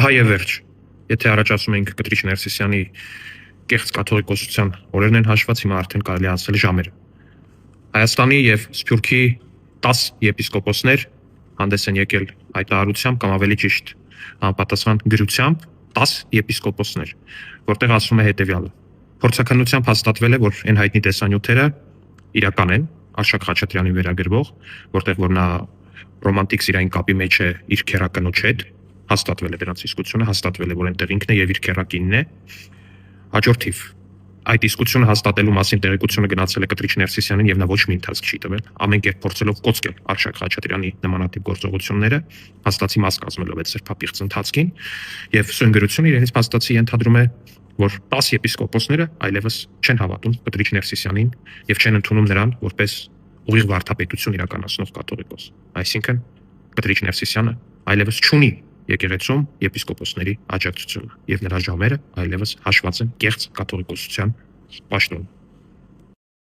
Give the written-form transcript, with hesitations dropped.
հայևերջ, եթե առաջ ասում էինք Կտրիչ Ներսիսյանի կեղծ կաթողիկոսության օրերն են հաշված, հիմա արդեն կարելի է ասել ժամերը։ Հայաստանի եւ Սփյուռքի 10 եպիսկոպոսներ հանդես են եկել հայտարարությամբ կամ ավելի ճիշտ համապատասխան գրությամբ 10 եպիսկոպոսներ, որտեղ ասում է հետեւյալը. Փորձաքննությամբ հաստատվել է, որ այն հայտնի տեսանյութերը իրական են, Արշակ Խաչատրյանին վերագրվող, որտեղ որ նա ռոմանտիկ սիրային կապի մեջ է իր քերակնոջ հետ, հաստատվել է դրանց իսկությունը, հաստատվել է, որ այնտեղ ինքն է եւ իր քերակինն է։ Հաջորդ թիվ այդ իսկությունը հաստատելու մասին տեղեկությունը գնացել է Կտրիչ Ներսիսյանին եւ նա ոչ մի ընթացք չի տվել, ամեն կերպ փորձելով կոծկել Արշակ Խաչատրյանի նմանատիպ գործողությունները, հաստատի մաս կազմելով այդ սրբապիղծ ընթացքին եւ սույն իրենից փաստացի ենթադրում է, որ 10 եպիսկոպոսները այլևս չեն հավատում Կտրիչ Ներսիսյանին եւ չեն ընդունում նրան որպես ուղիղ վարդապետություն իրականացնող կաթողիկոս։ Այսինքն Կտրիչ Ներսիսյանը այլևս չունի եկեղեցում եպիսկոպոսների աջակցությունը եւ նրա ժամերը այլևս հաշված են կեղծ կաթողիկոսության պաշտոն։